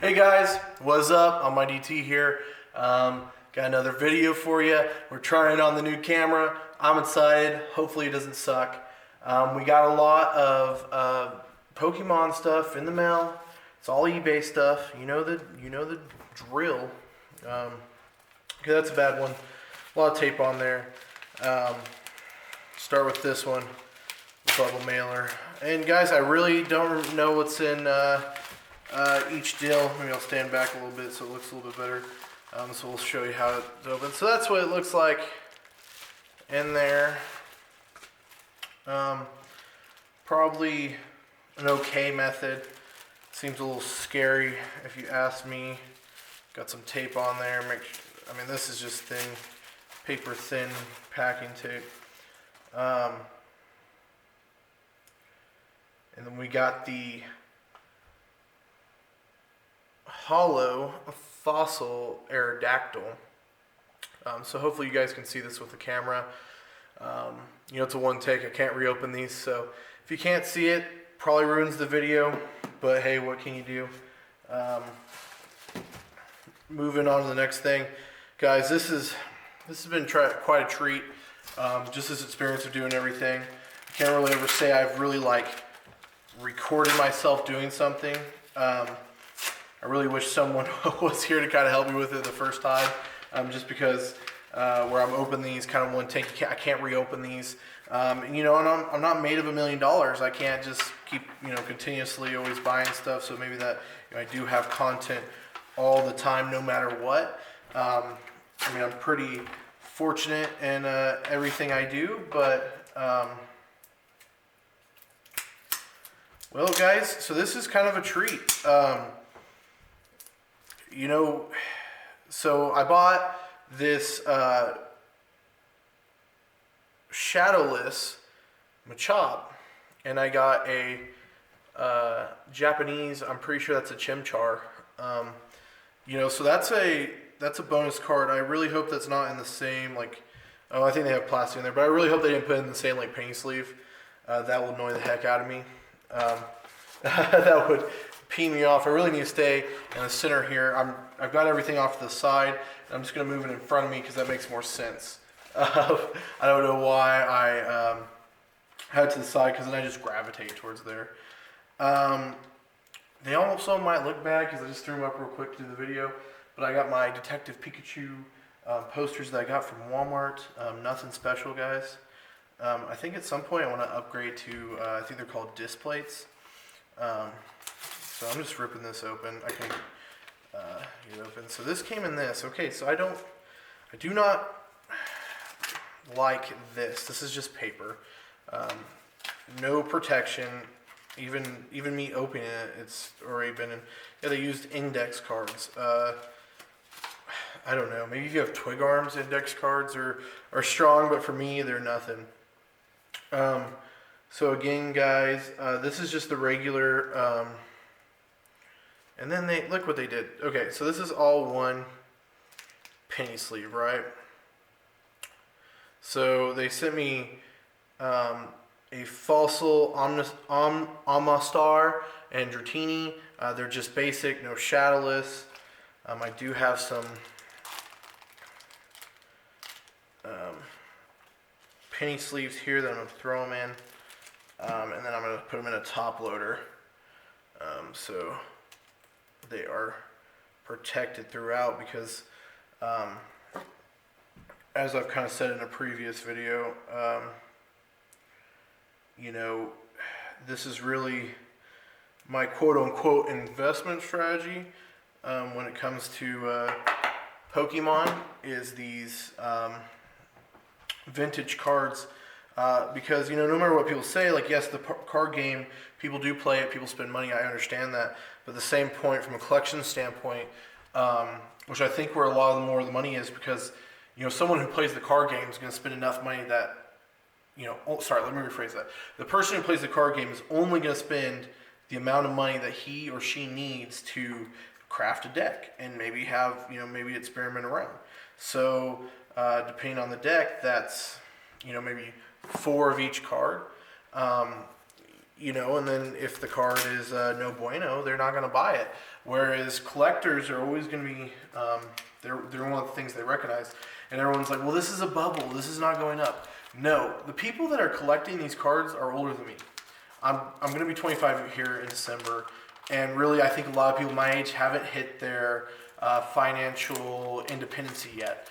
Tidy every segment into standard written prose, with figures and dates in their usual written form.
Hey guys, what's up? I'm MyDT here. Got another video for you. We're trying on the new camera. I'm excited. Hopefully it doesn't suck. We got a lot of Pokemon stuff in the mail. It's all eBay stuff. You know the drill. Okay, that's a bad one. A lot of tape on there. Start with this one, bubble mailer. And guys, I really don't know what's in each deal. Maybe I'll stand back a little bit so it looks a little bit better. So we'll show you how it's open. So that's what it looks like in there. Probably an okay method. Seems a little scary if you ask me. Got some tape on there. I mean, this is just thin, paper thin packing tape. And then we got the hollow fossil Aerodactyl. So hopefully you guys can see this with the camera. You know, it's a one take. I can't reopen these, so if you can't see it, probably ruins the video. But hey, what can you do? Moving on to the next thing, guys. This has been quite a treat. Just this experience of doing everything. I can't really ever say I've really recorded myself doing something. I really wish someone was here to kind of help me with it the first time, just because where I'm opening these kind of one take, I can't reopen these. You know, and I'm not made of $1 million. I can't just keep, continuously always buying stuff. So maybe that I do have content all the time, no matter what. I mean, I'm pretty fortunate in everything I do, but well, guys, so this is kind of a treat. So I bought this shadowless Machop, and I got a Japanese, I'm pretty sure that's a Chimchar. So that's a bonus card. I really hope that's not in the same, I think they have plastic in there, but I really hope they didn't put it in the same, penny sleeve. That will annoy the heck out of me. That would pee me off. I really need to stay in the center here. I've got everything off to the side. And I'm just going to move it in front of me because that makes more sense. I don't know why I had it to the side, because then I just gravitate towards there. They also might look bad because I just threw them up real quick to do the video. But I got my Detective Pikachu posters that I got from Walmart. Nothing special, guys. I think at some point I want to upgrade to, I think they're called disc plates. So I'm just ripping this open. I can get it open. So this came in this. Okay, so I do not like this. This is just paper. No protection. Even me opening it, it's already been in. Yeah, they used index cards. I don't know. Maybe if you have Twig Arms index cards are strong, but for me, they're nothing. So again, guys, this is just the regular, and then look what they did. Okay, so this is all one penny sleeve, right? So they sent me a Fossil Omastar and Dratini. They're just basic, no shadowless. I do have some penny sleeves here that I'm going to throw them in. And then I'm going to put them in a top loader. So they are protected throughout, because as I've kind of said in a previous video, this is really my quote-unquote investment strategy when it comes to Pokemon, is these vintage cards. Because, no matter what people say, yes, the card game, people do play it, people spend money, I understand that. But the same point from a collection standpoint, which I think where a lot of the more of the money is, because, someone who plays the card game is going to spend enough money that, let me rephrase that. The person who plays the card game is only going to spend the amount of money that he or she needs to craft a deck and maybe have, maybe experiment around. So, depending on the deck, that's, maybe 4 of each card. you know, and then if the card is no bueno, they're not going to buy it. Whereas collectors are always going to be, they're one of the things they recognize. And everyone's like, well, this is a bubble. This is not going up. No, the people that are collecting these cards are older than me. I'm going to be 25 here in December. And really, I think a lot of people my age haven't hit their financial independence yet.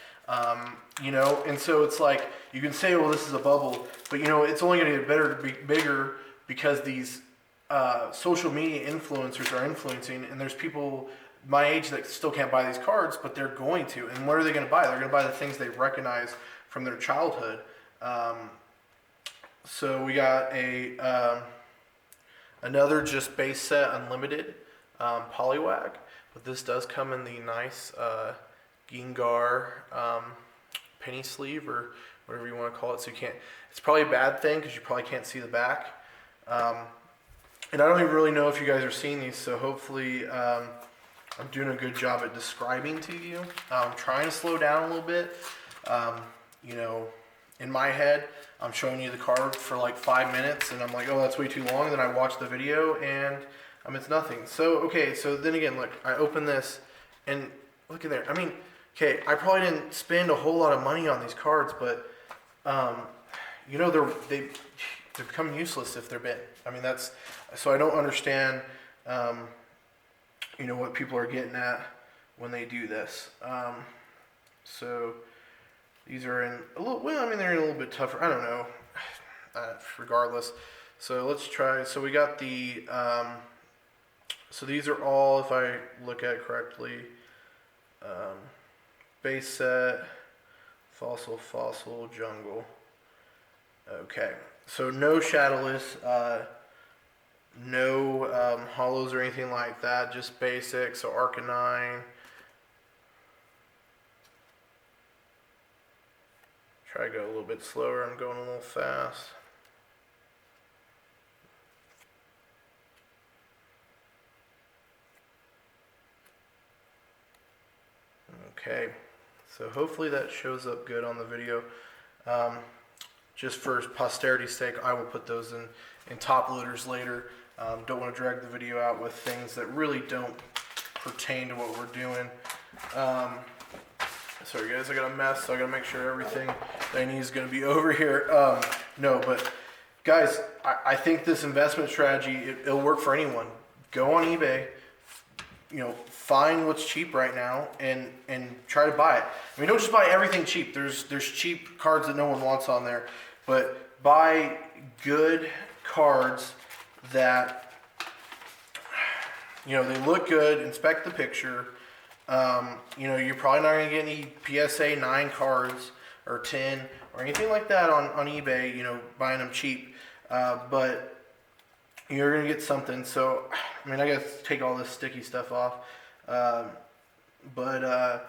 You know, and so it's like, you can say, well, this is a bubble, but you know, it's only going to get better, bigger, because these social media influencers are influencing, and there's people my age that still can't buy these cards, but they're going to. And what are they going to buy? They're going to buy the things they recognize from their childhood. So we got another just base set unlimited Poliwag, but this does come in the nice Gengar penny sleeve, or whatever you want to call it. So you can't. It's probably a bad thing because you probably can't see the back. And I don't even really know if you guys are seeing these, so hopefully I'm doing a good job at describing to you. I'm trying to slow down a little bit. You know, in my head, I'm showing you the card for like 5 minutes, and I'm like, oh, that's way too long. And then I watch the video, and it's nothing. So, okay, so then again, look, I open this, and look at there. I mean, okay, I probably didn't spend a whole lot of money on these cards, but, you know, they become useless if they're bent. I mean, so I don't understand, you know, what people are getting at when they do this. So these are in a little, well, I mean, they're in a little bit tougher. I don't know, regardless. So let's try, so we got the, so these are all, if I look at it correctly, base set, fossil, jungle. Okay, so no shadowless, no hollows or anything like that, just basic. So Arcanine. Try to go a little bit slower, I'm going a little fast. Okay, so hopefully that shows up good on the video. Just for posterity's sake, I will put those in top loaders later. Don't want to drag the video out with things that really don't pertain to what we're doing. Sorry guys, I got a mess, so I gotta make sure everything that I need is gonna be over here. No, but guys, I think this investment strategy, it'll work for anyone. Go on eBay, you know, find what's cheap right now and try to buy it. I mean, don't just buy everything cheap. There's cheap cards that no one wants on there, but buy good cards that, you know, they look good. Inspect the picture. You know, you're probably not gonna get any PSA 9 cards or 10 or anything like that on eBay, you know, buying them cheap, but you're gonna get something. So, I mean, I gotta take all this sticky stuff off, but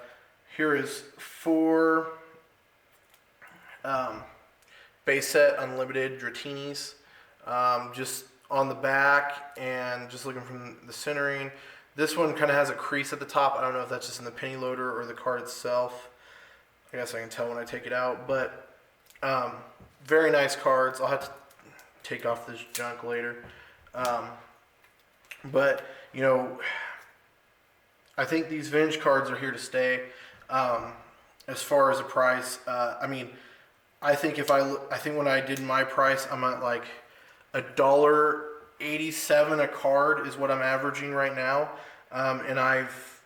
here is 4 base set unlimited Dratinis, just on the back, and just looking from the centering. This one kind of has a crease at the top. I don't know if that's just in the penny loader or the card itself. I guess I can tell when I take it out, but very nice cards. I'll have to take off this junk later. But, you know, I think these vintage cards are here to stay. As far as the price, I mean, I think when I did my price, I'm at like $1.87 a card is what I'm averaging right now. And I've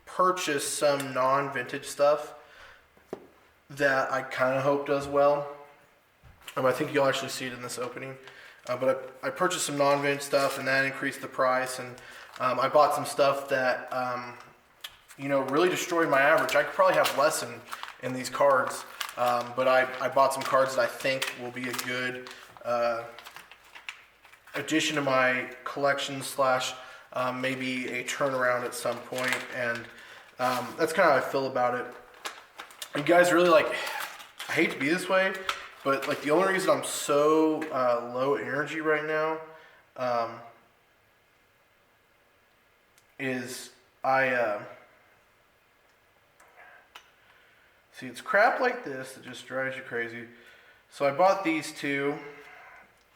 purchased some non-vintage stuff that I kind of hope does well. I think you'll actually see it in this opening. But I purchased some non-vintage stuff, and that increased the price. And I bought some stuff that, you know, really destroyed my average. I could probably have less in these cards, but I bought some cards that I think will be a good addition to my collection / maybe a turnaround at some point. And that's kind of how I feel about it. You guys really, like, I hate to be this way, but like the only reason I'm so low energy right now is see, it's crap like this that just drives you crazy. So I bought these two,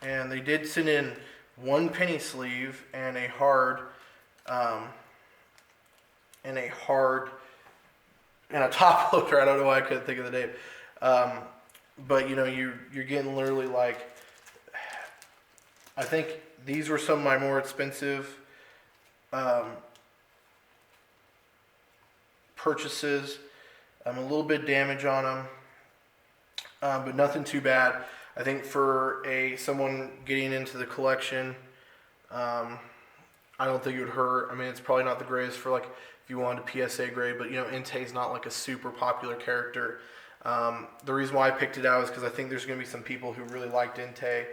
and they did send in one penny sleeve and a hard, um, and a hard, and a top loader. I don't know why I couldn't think of the name. But you know, you're getting literally like, I think these were some of my more expensive purchases. A little bit damage on them, but nothing too bad. I think for someone getting into the collection, I don't think it would hurt. I mean, it's probably not the greatest for like if you wanted a PSA grade, but you know, Entei's not like a super popular character. The reason why I picked it out is because I think there's going to be some people who really liked Entei.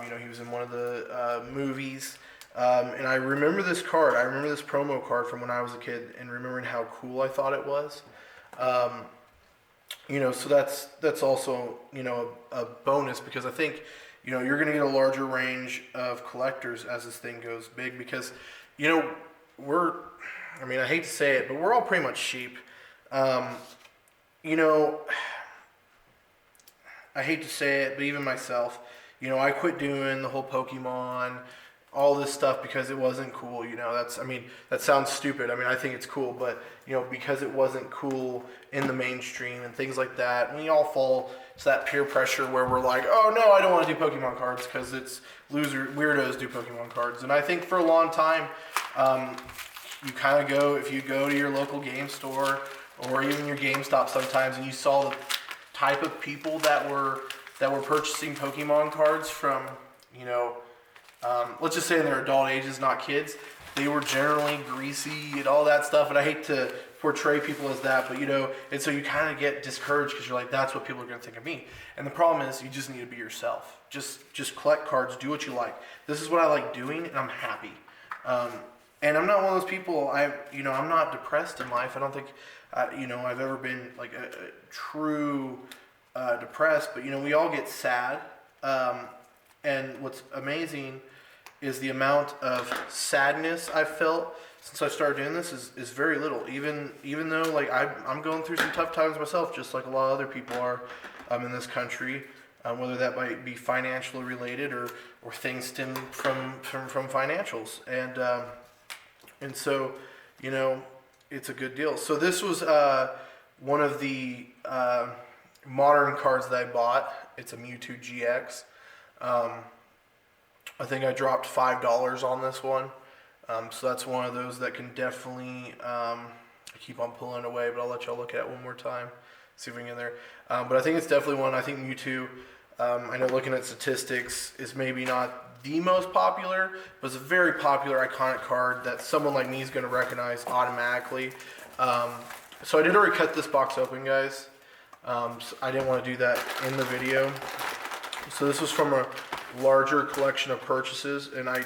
You know, he was in one of the movies. And I remember this card. I remember this promo card from when I was a kid and remembering how cool I thought it was. You know, so that's also, you know, a bonus because I think, you know, you're going to get a larger range of collectors as this thing goes big because, you know, I mean, I hate to say it, but we're all pretty much sheep. You know, I hate to say it, but even myself, you know, I quit doing the whole Pokemon, all this stuff because it wasn't cool. You know, I mean, that sounds stupid. I mean, I think it's cool, but you know, because it wasn't cool in the mainstream and things like that, we all fall to that peer pressure where we're like, oh no, I don't want to do Pokemon cards because it's weirdos do Pokemon cards. And I think for a long time, you kind of if you go to your local game store or even your GameStop sometimes, and you saw the type of people that were purchasing Pokemon cards from, you know, let's just say in their adult ages, not kids, they were generally greasy and all that stuff. And I hate to portray people as that, but you know, and so you kind of get discouraged because you're like, that's what people are going to think of me. And the problem is you just need to be yourself. Just collect cards, do what you like. This is what I like doing, and I'm happy. And I'm not one of those people, I'm not depressed in life. I don't think, you know, I've ever been like a true depressed, but you know, we all get sad. And what's amazing is the amount of sadness I've felt since I started doing this is very little. Even though like I'm going through some tough times myself, just like a lot of other people are in this country, whether that might be financially related or things stem from financials. And so, you know, it's a good deal. So this was one of the modern cards that I bought. It's a Mewtwo GX. I think I dropped $5 on this one. So that's one of those that can definitely, I keep on pulling away, but I'll let y'all look at it one more time, see if we can get there. But I think it's definitely one. I think Mewtwo, I know looking at statistics, is maybe not the most popular, but it's a very popular, iconic card that someone like me is going to recognize automatically. So I did already cut this box open, guys. So I didn't want to do that in the video. So this was from a larger collection of purchases, and I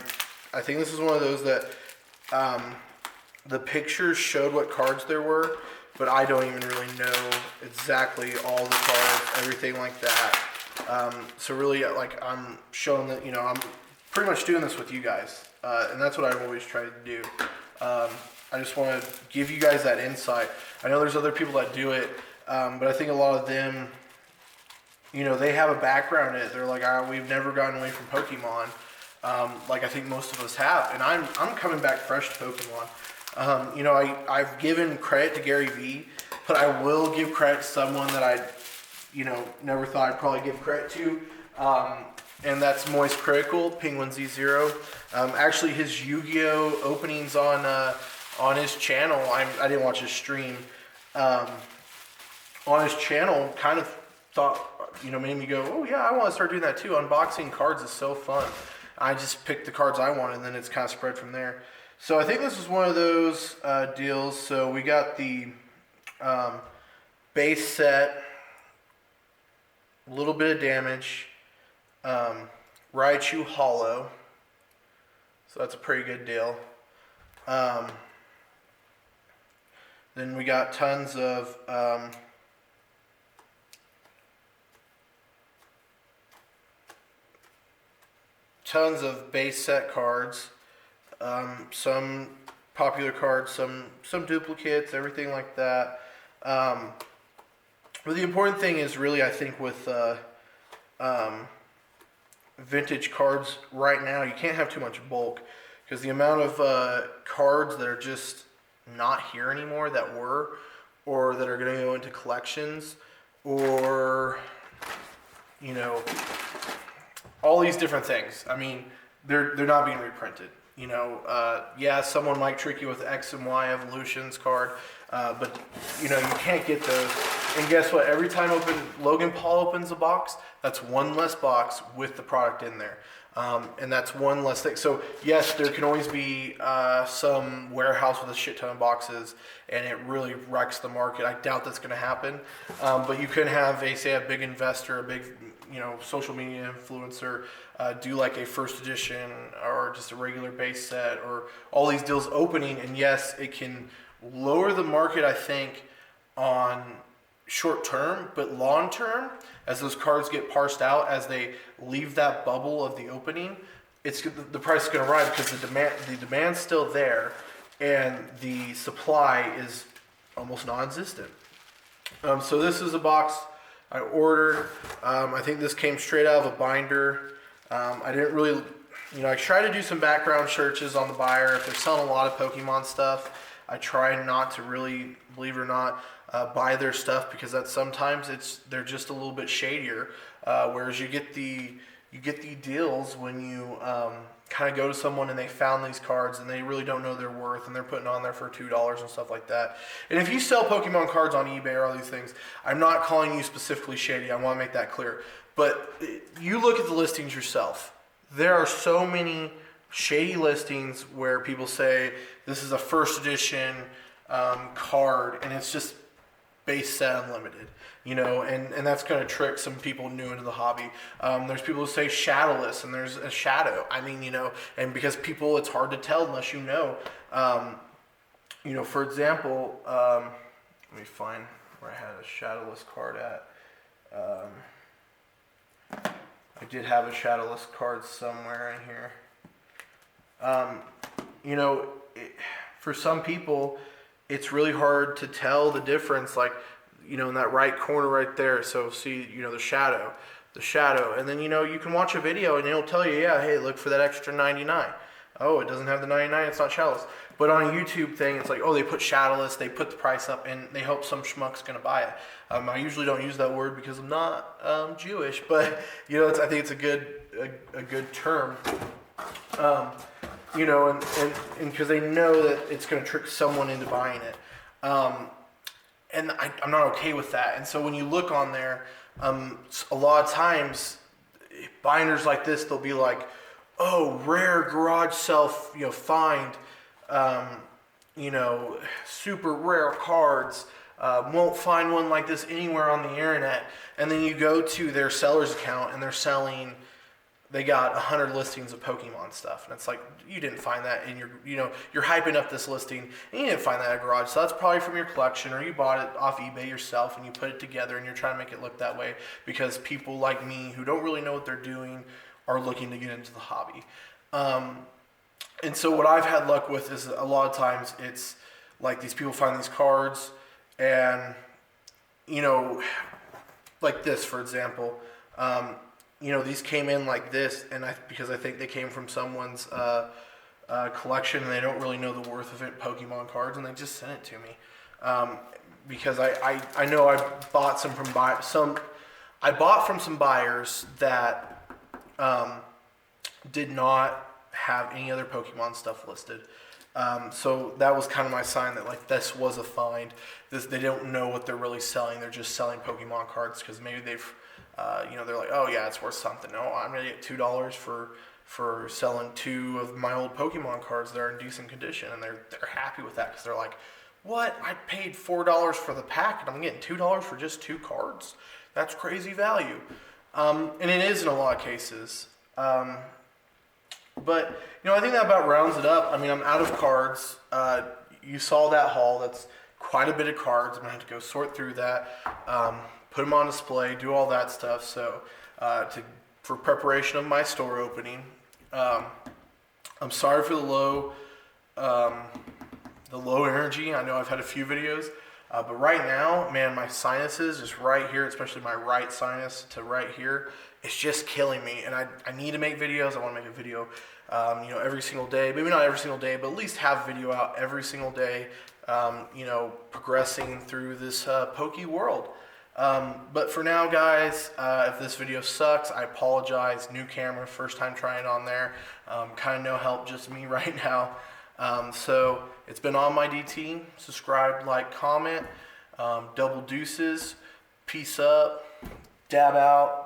think this is one of those that the pictures showed what cards there were, but I don't even really know exactly all the cards, everything like that. So really, like, I'm showing that, you know, I'm pretty much doing this with you guys, and that's what I've always tried to do. I just want to give you guys that insight. I know there's other people that do it, but I think a lot of them, you know, they have a background in it. They're like, we've never gotten away from Pokemon, like I think most of us have. And I'm coming back fresh to Pokemon. You know, I've given credit to Gary Vee, but I will give credit to someone that I, you know, never thought I'd probably give credit to. And that's Moist Critical, Penguin Z0. Actually, his Yu-Gi-Oh! Openings on his channel, I didn't watch his stream. On his channel, kind of thought, you know, made me go, oh yeah, I want to start doing that too. Unboxing cards is so fun. I just picked the cards I wanted, and then it's kind of spread from there. So I think this was one of those deals. So we got the base set, a little bit of damage, Raichu Hollow. So that's a pretty good deal. Then we got tons of base set cards, some popular cards, some duplicates, everything like that. But the important thing is really, I think, with vintage cards right now, you can't have too much bulk because the amount of cards that are just not here anymore that were, or that are going to go into collections, or you know, all these different things. I mean, they're not being reprinted. You know, yeah, someone might trick you with X and Y Evolutions card, but you know, you can't get those. And guess what? Every time Logan Paul opens a box, that's one less box with the product in there. And that's one less thing. So yes, there can always be some warehouse with a shit ton of boxes, and it really wrecks the market. I doubt that's going to happen. But you can have a big investor, a big social media influencer do like a first edition or just a regular base set, or all these deals opening. And yes, it can lower the market, I think, on short term, but long term, as those cards get parsed out, as they leave that bubble of the opening, the price is going to rise because the demand's still there, and the supply is almost non-existent. So this is a box I ordered. I think this came straight out of a binder. I didn't really, I try to do some background searches on the buyer. If they're selling a lot of Pokemon stuff, I try not to really, believe it or not, buy their stuff, because that sometimes they're just a little bit shadier. Whereas you get the deals when you kind of go to someone and they found these cards and they really don't know their worth, and they're putting on there for $2 and stuff like that. And if you sell Pokemon cards on eBay or all these things, I'm not calling you specifically shady. I want to make that clear. But you look at the listings yourself. There are so many shady listings where people say this is a first edition card, and it's just base set unlimited, and that's going to trick some people new into the hobby. There's people who say shadowless, and there's a shadow. I mean, and because people, it's hard to tell unless you know. For example, let me find where I had a shadowless card at. I did have a shadowless card somewhere in here. For some people, it's really hard to tell the difference, like, in that right corner right there. So see, the shadow, and then, you can watch a video and it'll tell you, yeah, hey, look for that extra 99. Oh, it doesn't have the 99, it's not shadowless. But on a YouTube thing, it's like, oh, they put shadowless, they put the price up, and they hope some schmuck's gonna buy it. I usually don't use that word because I'm not Jewish, but I think it's a good term. And because they know that it's going to trick someone into buying it. And I'm not okay with that. And so when you look on there, a lot of times, binders like this, they'll be like, oh, rare garage sale, find, super rare cards, won't find one like this anywhere on the internet. And then you go to their seller's account and they got 100 listings of Pokemon stuff, and it's like, you didn't find that in you're hyping up this listing, and you didn't find that at a garage, so that's probably from your collection, or you bought it off eBay yourself, and you put it together, and you're trying to make it look that way because people like me who don't really know what they're doing are looking to get into the hobby. And so what I've had luck with is a lot of times it's like these people find these cards, and like this, for example. These came in like this, and because I think they came from someone's collection, and they don't really know the worth of it, Pokemon cards, and they just sent it to me. Because I know I bought I bought from some buyers that did not have any other Pokemon stuff listed. So that was kind of my sign that, like, this was a find. They don't know what they're really selling. They're just selling Pokemon cards because maybe they've they're like, oh yeah, it's worth something. No, I'm gonna get $2 for selling 2 of my old Pokemon cards that are in decent condition, and they're happy with that because they're like, what? I paid $4 for the pack, and I'm getting $2 for just 2 cards. That's crazy value, and it is in a lot of cases. But I think that about rounds it up. I mean, I'm out of cards. You saw that haul. That's quite a bit of cards. I'm gonna have to go sort through that. Put them on display, do all that stuff. So for preparation of my store opening, I'm sorry for the low energy. I know I've had a few videos But right now, man, my sinuses, just right here, especially my right sinus to right here, it's just killing me. And I need to make videos. I want to make a video, every single day. Maybe not every single day, but at least have a video out every single day, progressing through this pokey world. But for now, guys, if this video sucks, I apologize. New camera, first time trying on there. Kind of no help, just me right now. So it's been On My DT. Subscribe, like, comment. Double deuces. Peace up. Dab out.